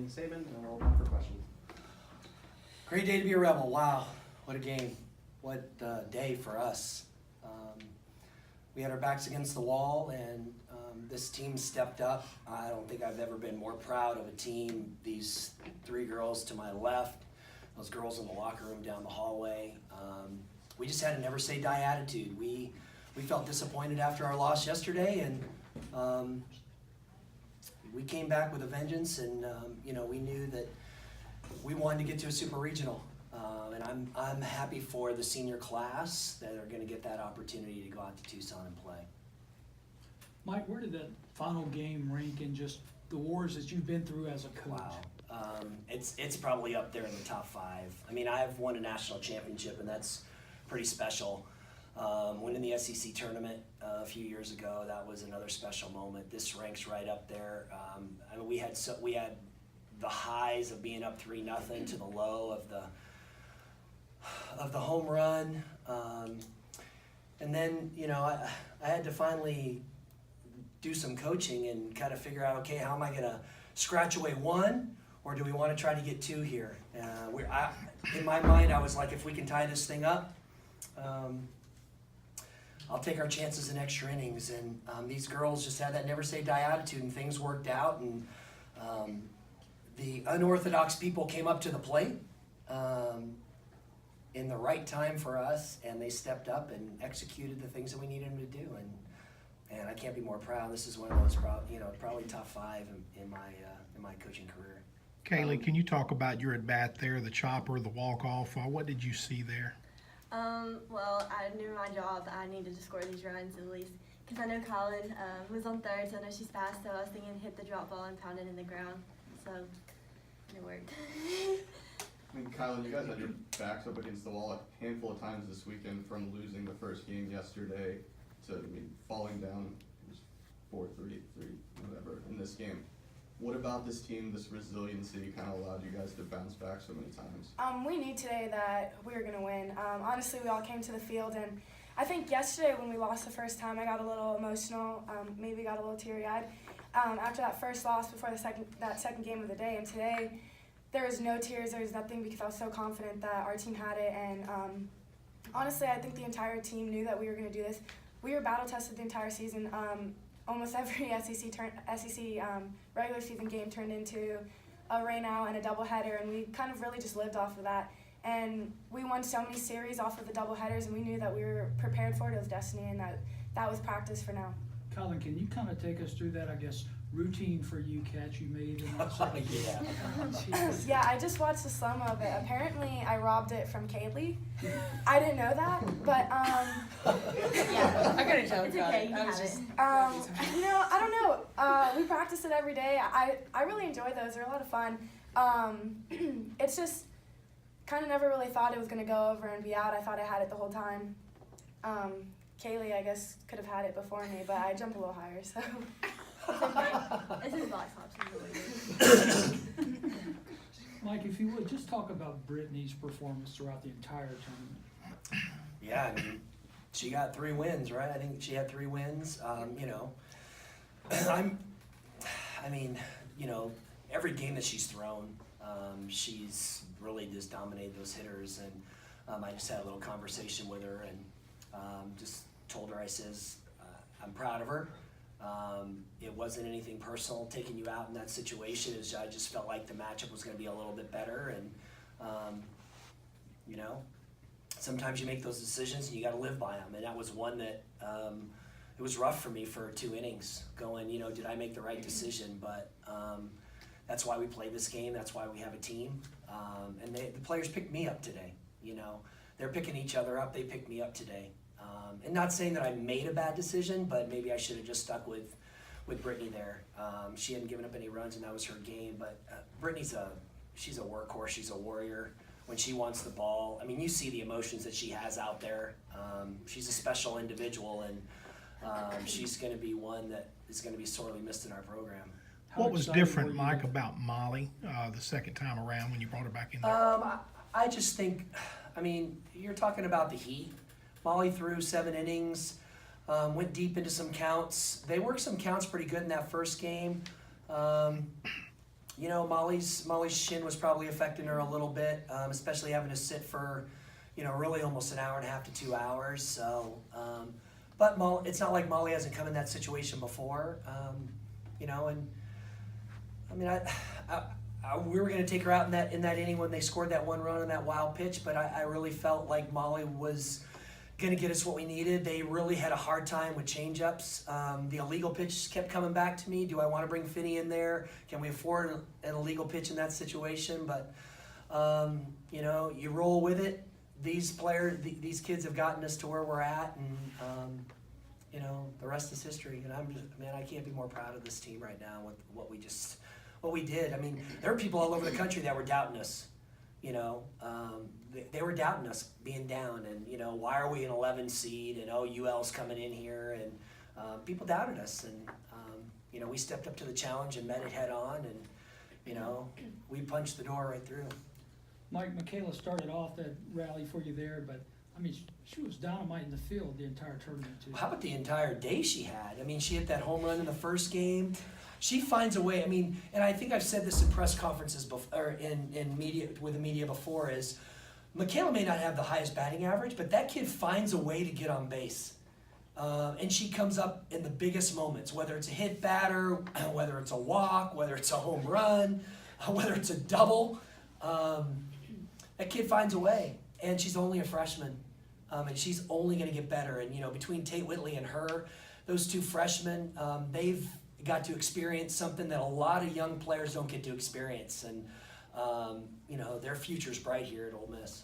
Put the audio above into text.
Saban, and we'll open up for questions. Great day to be a Rebel. Wow, what a game. What a day for us. We had our backs against the wall, and this team stepped up. I don't think I've ever been more proud of a team. These three girls to my left, those girls in the locker room down the hallway. We just had a never say die attitude. We felt disappointed after our loss yesterday, and we came back with a vengeance, and we knew that we wanted to get to a super regional, and I'm happy for the senior class that are going to get that opportunity to go out to Tucson and play. Mike, where did that final game rank in just the wars that you've been through as a coach? Wow, it's probably up there in the top 5. I mean, I've won a national championship, and that's pretty special. Winning the SEC tournament a few years ago, that was another special moment. This ranks right up there. I mean, we had the highs of being up 3-0 to the low of the home run, and then I had to finally do some coaching and kind of figure out, okay, how am I going to scratch away 1, or do we want to try to get 2 here? In my mind, I was like, if we can tie this thing up, I'll take our chances in extra innings. And these girls just had that never say die attitude, and things worked out, and the unorthodox people came up to the plate in the right time for us, and they stepped up and executed the things that we needed them to do. And I can't be more proud. This is one of those probably top 5 in my coaching career. Kaylee, can you talk about your at-bat there, the chopper, the walk-off? What did you see there? Well, I knew my job. I needed to score these runs at least, because I know Colin was on third, so I know she's fast, so I was thinking hit the drop ball and pound it in the ground, so it worked. I mean, Kylan, you guys had your backs up against the wall a handful of times this weekend, from losing the first game yesterday to falling down 4-3, whatever, in this game. What about this team, this resiliency, kind of allowed you guys to bounce back so many times? We knew today that we were going to win. Honestly, we all came to the field, and I think yesterday when we lost the first time, I got a little emotional, maybe got a little teary-eyed. After that first loss before that second game of the day, and today there was no tears, there was nothing, because I was so confident that our team had it, and honestly, I think the entire team knew that we were going to do this. We were battle-tested the entire season. Almost every SEC regular season game turned into a rain-out and a doubleheader, and we kind of really just lived off of that. And we won so many series off of the doubleheaders, and we knew that we were prepared for it. It was destiny, and that was practice for now. Colin, can you kind of take us through that, I guess, routine for you catch you made in that second game? Yeah, I just watched the slow-mo of it. Apparently, I robbed it from Kaylee. I didn't know that, but Yeah, I gotta tell it's you, okay, you I was have just. it. I don't know. We practice it every day. I really enjoy those. They're a lot of fun. It's just kind of never really thought it was going to go over and be out. I thought I had it the whole time. Kaylee, I guess, could have had it before me, but I jumped a little higher, so. It's his box option. Mike, if you would, just talk about Brittany's performance throughout the entire tournament. Yeah, I mean, she got 3 wins, right? I think she had 3 wins. Every game that she's thrown, she's really just dominated those hitters. And I just had a little conversation with her, and just told her, I says, I'm proud of her. It wasn't anything personal taking you out in that situation. I just felt like the matchup was going to be a little bit better, and sometimes you make those decisions and you got to live by them. And that was one that it was rough for me for 2 innings. Going, did I make the right decision? But that's why we play this game. That's why we have a team. And the players picked me up today. They're picking each other up. They picked me up today. And not saying that I made a bad decision, but maybe I should have just stuck with Brittany there. She hadn't given up any runs, and that was her game. But Brittany's she's a workhorse. She's a warrior. When she wants the ball, I mean, you see the emotions that she has out there. She's a special individual, and she's going to be one that is going to be sorely missed in our program. What was different, Mike, about Molly the second time around when you brought her back in there? I just think, you're talking about the heat. Molly threw 7 innings, went deep into some counts. They worked some counts pretty good in that first game. you know, Molly's shin was probably affecting her a little bit, especially having to sit for, you know, really almost an hour and a half to 2 hours. So, but it's not like Molly hasn't come in that situation before, you know. And I mean, we were going to take her out in that inning when they scored that one run on that wild pitch, but I really felt like Molly was going to get us what we needed. They really had a hard time with change-ups. The illegal pitch kept coming back to me. Do I want to bring Finney in there? Can we afford an illegal pitch in that situation? But, you know, you roll with it. These these kids have gotten us to where we're at, and, you know, the rest is history. And I can't be more proud of this team right now with what we did. I mean, there were people all over the country that were doubting us. You know, they were doubting us being down, and, you know, why are we an 11 seed, and UL's coming in here, and people doubted us, and you know, we stepped up to the challenge and met it head on, and, you know, we punched the door right through. Mike, Michaela started off that rally for you there, but I mean, she was dynamite in the field the entire tournament too. How about the entire day she had? I mean, she hit that home run in the first game. She finds a way. I mean, and I think I've said this in press conferences before, or in media with the media before. Is Michaela may not have the highest batting average, but that kid finds a way to get on base, and she comes up in the biggest moments. Whether it's a hit batter, whether it's a walk, whether it's a home run, whether it's a double, that kid finds a way. And she's only a freshman, and she's only going to get better. And, you know, between Tate Whitley and her, those two freshmen, they've got to experience something that a lot of young players don't get to experience, and you know, their future's bright here at Ole Miss.